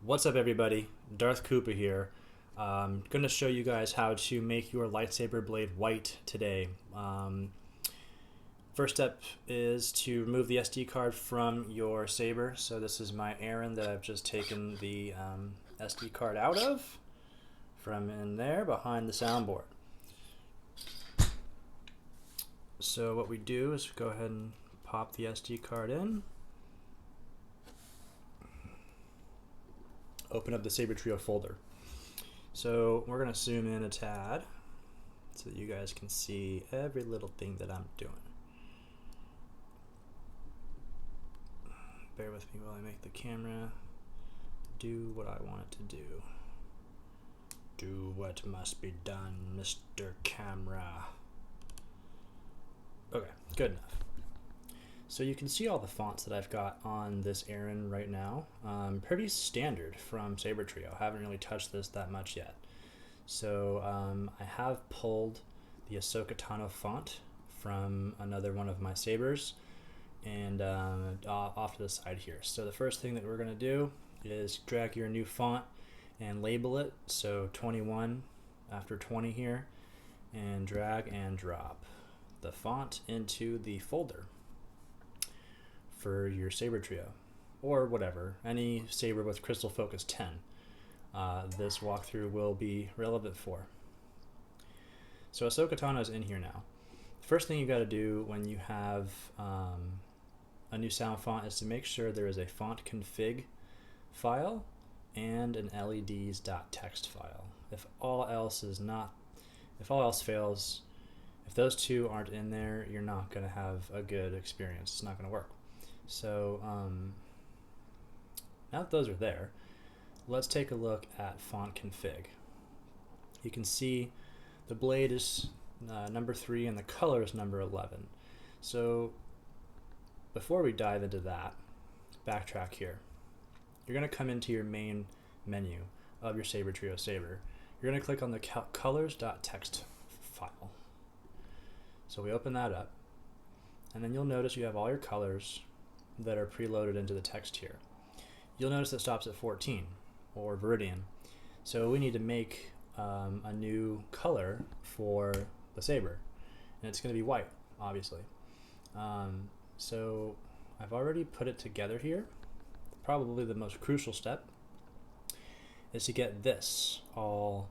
What's up, everybody? Darth Koopa here. I'm going to show you guys how to make your lightsaber blade white today. First step is to remove the SD card from your saber. So this is my Aaron that I've just taken the SD card out of from in there behind the soundboard. So what we do is go ahead and pop the SD card in. Open up the Saber Trio folder. So we're going to zoom in a tad so that you guys can see every little thing that I'm doing. Bear with me while I make the camera do what I want it to do. Do what must be done, Mr. Camera. Okay, good enough. So you can see all the fonts that I've got on this Aaron right now. Pretty standard from Saber Trio. Haven't really touched this that much yet. So I have pulled the Ahsoka Tano font from another one of my sabers and off to the side here. So the first thing that we're going to do is drag your new font and label it. So 21 after 20 here, and drag and drop the font into the folder for your Saber Trio, or whatever, any saber with Crystal Focus 10. This walkthrough will be relevant for. So Ahsoka Tano is in here now. First thing you got to do when you have a new sound font is to make sure there is a font config file and an leds.txt file. If all else fails, if those two aren't in there, you're not going to have a good experience. It's not going to work. So now that those are there, let's take a look at font config. You can see the blade is number 3 and the color is number 11. So before we dive into that, backtrack here. You're going to come into your main menu of your Saber Trio saber. You're going to click on the colors.txt file. So we open that up, and then you'll notice you have all your colors that are preloaded into the text here. You'll notice it stops at 14, or Viridian. So we need to make a new color for the saber, and it's going to be white, obviously. So I've already put it together here. Probably the most crucial step is to get this all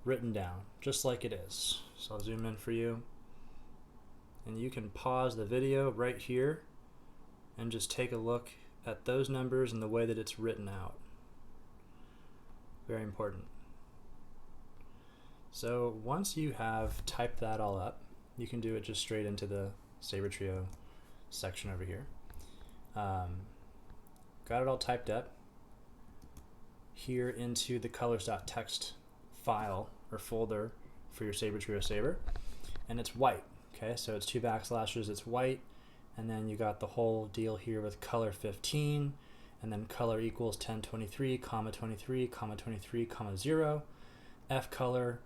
written down, just like it is. So I'll zoom in for you, and you can pause the video right here and just take a look at those numbers and the way that it's written out. Very important. So once you have typed that all up, you can do it just straight into the Saber Trio section over here. Got it all typed up here into the colors.txt file or folder for your Saber Trio saber, and it's white. Okay, so it's 2 backslashes, it's white. And then you got the whole deal here with color 15, and then color equals 1023, comma 23, comma 23, comma 0, F color,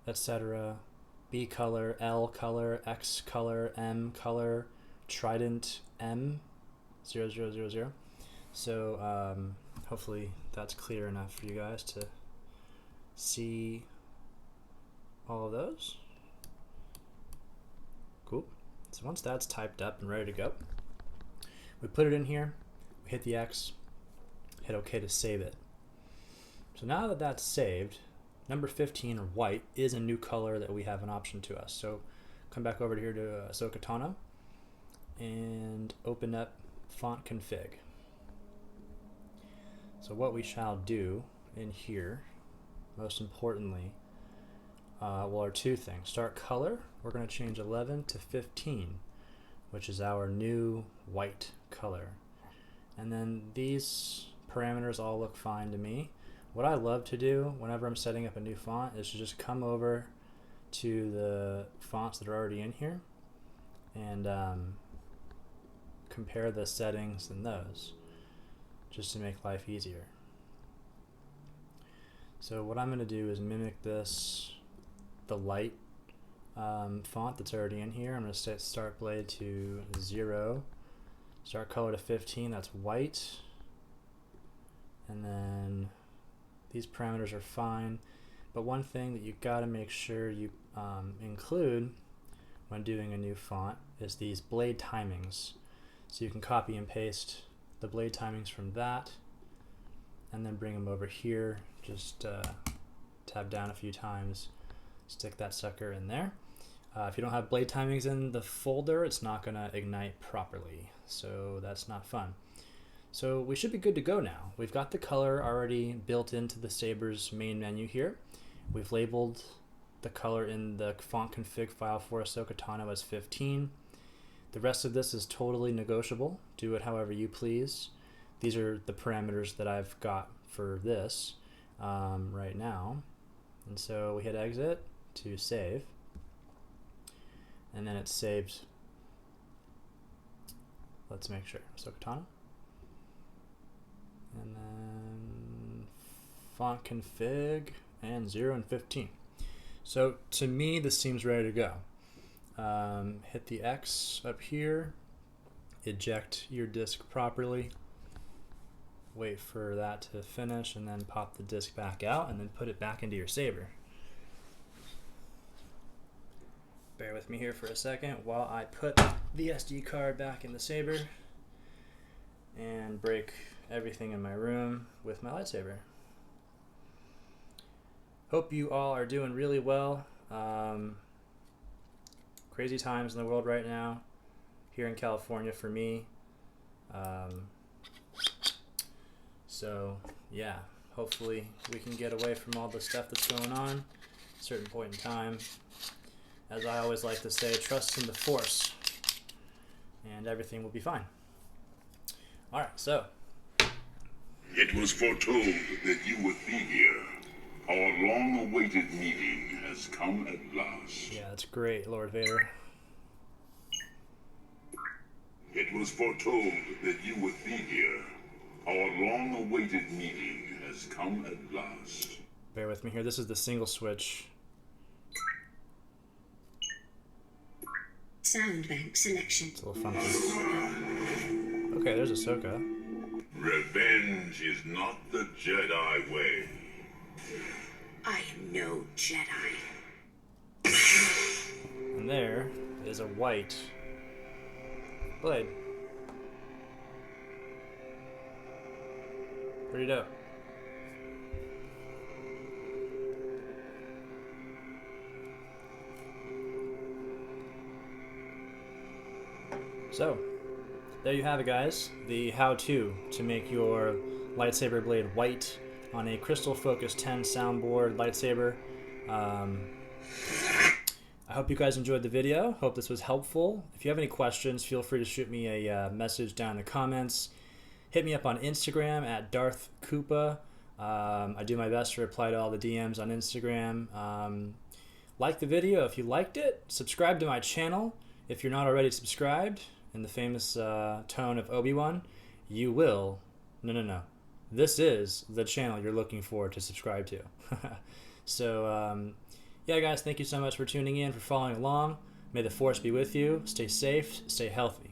etc., B color, L color, X color, M color, trident M, 0000. So hopefully that's clear enough for you guys to see all of those. Cool. So once that's typed up and ready to go, we put it in here, we hit the X, hit OK to save it. So now that that's saved, number 15, or white, is a new color that we have an option to us. So come back over here to Ahsoka Tano and open up font config. So what we shall do in here, most importantly, are 2 things. Start color, we're going to change 11 to 15, which is our new white color. And then these parameters all look fine to me. What I love to do whenever I'm setting up a new font is to just come over to the fonts that are already in here and compare the settings in those, just to make life easier. So what I'm going to do is mimic this, the light font that's already in here. I'm going to set start blade to 0, start color to 15, that's white, and then these parameters are fine, but one thing that you gotta make sure you include when doing a new font is these blade timings. So you can copy and paste the blade timings from that and then bring them over here. Just tab down a few times, stick that sucker in there. If you don't have blade timings in the folder, it's not gonna ignite properly, so that's not fun. So we should be good to go now. We've got the color already built into the Saber's main menu here. We've labeled the color in the font config file for Ahsoka Tano as 15. The rest of this is totally negotiable. Do it however you please. These are the parameters that I've got for this right now. And so we hit exit to save. And then it's saved. Let's make sure. Ahsoka Tano. And then font config and 0 and 15. So to me, this seems ready to go. Hit the X up here, eject your disk properly, wait for that to finish, and then pop the disk back out and then put it back into your Saber. Bear with me here for a second while I put the SD card back in the Saber and break everything in my room with my lightsaber. Hope you all are doing really well. Crazy times in the world right now, here in California for me. So yeah, hopefully we can get away from all the stuff that's going on at a certain point in time. As I always like to say, trust in the Force and everything will be fine. Alright, so it was foretold that you would be here. Our long-awaited meeting has come at last. yeah, that's great, Lord Vader. It was foretold that you would be here. Our long-awaited meeting has come at last. Bear with me here. This is the single switch. Sound bank selection. It's a little funky. Okay, there's Ahsoka. Revenge is not the Jedi way. I am no Jedi. And there is a white blade. Pretty dope. So, there you have it, guys. The how-to to make your lightsaber blade white on a crystal focus 10 soundboard lightsaber. I hope you guys enjoyed the video. Hope this was helpful. If you have any questions, feel free to shoot me a message down in the comments. Hit me up on Instagram at Darth Koopa. I do my best to reply to all the DMs on Instagram. Like the video if you liked it. Subscribe to my channel if you're not already subscribed. In the famous tone of Obi-Wan, you will. No. This is the channel you're looking for to subscribe to. So, yeah, guys, thank you so much for tuning in, for following along. May the Force be with you. Stay safe, stay healthy.